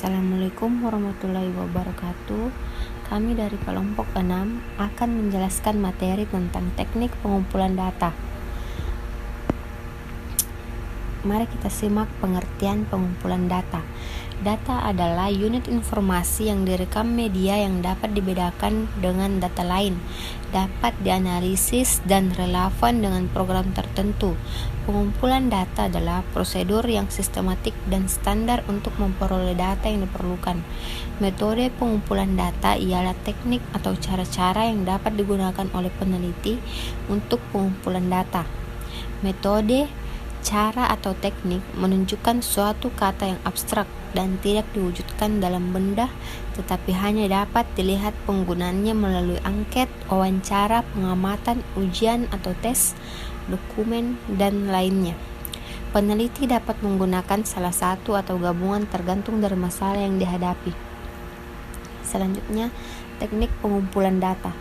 Assalamualaikum warahmatullahi wabarakatuh. Kami dari kelompok 6 akan menjelaskan materi tentang teknik pengumpulan data. Mari kita simak pengertian pengumpulan data. Data adalah unit informasi yang direkam media yang dapat dibedakan dengan data lain, dapat dianalisis dan relevan dengan program tertentu. Pengumpulan data adalah prosedur yang sistematik dan standar untuk memperoleh data yang diperlukan. Metode pengumpulan data ialah teknik atau cara-cara yang dapat digunakan oleh peneliti untuk pengumpulan data. Metode, cara atau teknik menunjukkan suatu kata yang abstrak dan tidak diwujudkan dalam benda, tetapi hanya dapat dilihat penggunaannya melalui angket, wawancara, pengamatan, ujian atau tes, dokumen, dan lainnya. Peneliti dapat menggunakan salah satu atau gabungan tergantung dari masalah yang dihadapi. Selanjutnya, teknik pengumpulan data.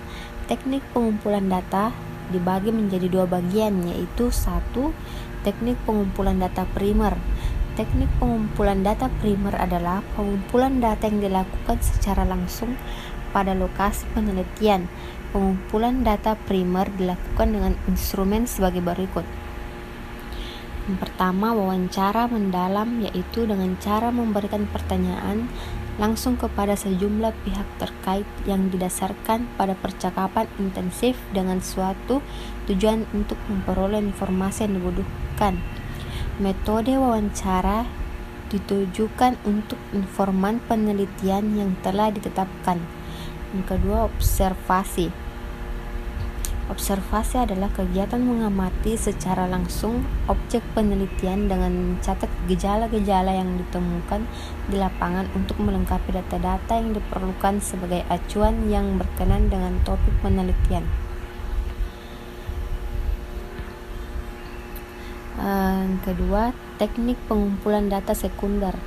Teknik pengumpulan data dibagi menjadi dua bagian, yaitu 1. Teknik pengumpulan data primer. Teknik pengumpulan data primer adalah pengumpulan data yang dilakukan secara langsung pada lokasi penelitian. Pengumpulan data primer dilakukan dengan instrumen sebagai berikut. Yang pertama, wawancara mendalam, yaitu dengan cara memberikan pertanyaan langsung kepada sejumlah pihak terkait yang didasarkan pada percakapan intensif dengan suatu tujuan untuk memperoleh informasi yang dibutuhkan. Metode wawancara ditujukan untuk informan penelitian yang telah ditetapkan. Yang kedua, observasi. Observasi adalah kegiatan mengamati secara langsung objek penelitian dengan mencatat gejala-gejala yang ditemukan di lapangan untuk melengkapi data-data yang diperlukan sebagai acuan yang berkenan dengan topik penelitian. Yang kedua, teknik pengumpulan data sekunder.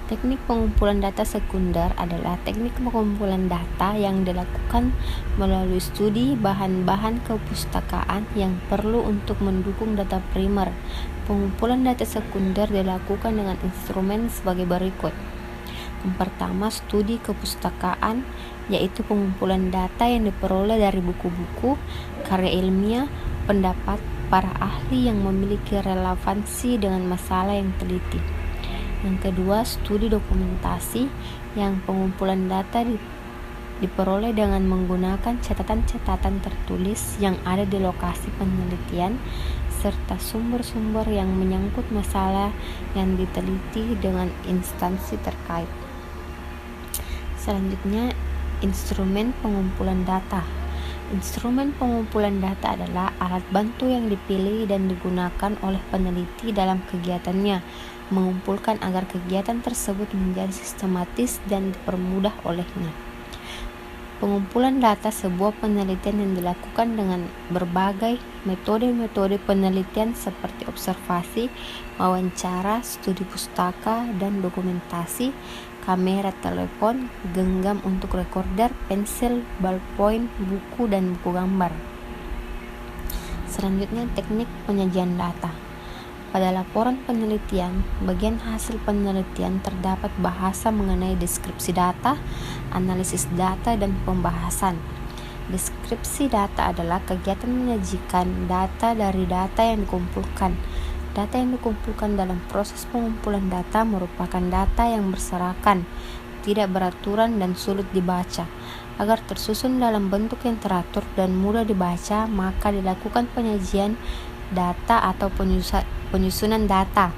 Teknik pengumpulan data sekunder adalah teknik pengumpulan data yang dilakukan melalui studi bahan-bahan kepustakaan yang perlu untuk mendukung data primer. Pengumpulan data sekunder dilakukan dengan instrumen sebagai berikut. Yang pertama, studi kepustakaan, yaitu pengumpulan data yang diperoleh dari buku-buku, karya ilmiah, pendapat para ahli yang memiliki relevansi dengan masalah yang teliti. Yang kedua, studi dokumentasi, yang pengumpulan data diperoleh dengan menggunakan catatan-catatan tertulis yang ada di lokasi penelitian serta sumber-sumber yang menyangkut masalah yang diteliti dengan instansi terkait. Selanjutnya, instrumen pengumpulan data. Instrumen pengumpulan data adalah alat bantu yang dipilih dan digunakan oleh peneliti dalam kegiatannya, mengumpulkan agar kegiatan tersebut menjadi sistematis dan dipermudah olehnya. Pengumpulan data sebuah penelitian yang dilakukan dengan berbagai metode penelitian seperti observasi, wawancara, studi pustaka, dan dokumentasi, kamera telepon, genggam untuk recorder, pensil, ballpoint, buku, dan buku gambar. Selanjutnya, teknik penyajian data. Pada laporan penelitian, bagian hasil penelitian terdapat bahasa mengenai deskripsi data, analisis data, dan pembahasan. Deskripsi data adalah kegiatan menyajikan data dari data yang dikumpulkan. Data yang dikumpulkan dalam proses pengumpulan data merupakan data yang berserakan, tidak beraturan, dan sulit dibaca. Agar tersusun dalam bentuk yang teratur dan mudah dibaca, maka dilakukan penyajian data atau penyusunan data.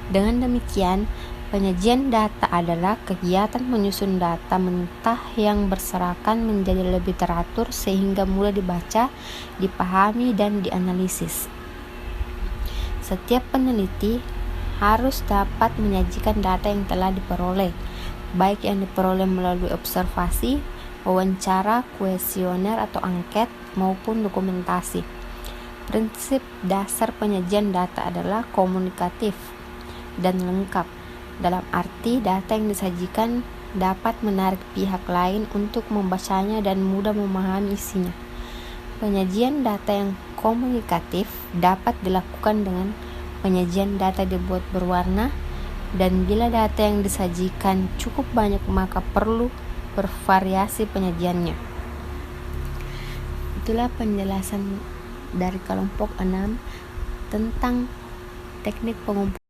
Dengan demikian, penyajian data adalah kegiatan menyusun data mentah yang berserakan menjadi lebih teratur sehingga mudah dibaca, dipahami, dan dianalisis. Setiap peneliti harus dapat menyajikan data yang telah diperoleh, baik yang diperoleh melalui observasi, wawancara, kuesioner atau angket, maupun dokumentasi. Prinsip dasar penyajian data adalah komunikatif dan lengkap, dalam arti data yang disajikan dapat menarik pihak lain untuk membacanya dan mudah memahami isinya. Penyajian data yang komunikatif dapat dilakukan dengan penyajian data dibuat berwarna, Dan bila data yang disajikan cukup banyak, maka perlu bervariasi penyajiannya. Itulah penjelasan dari kelompok 6 tentang teknik pengumpulan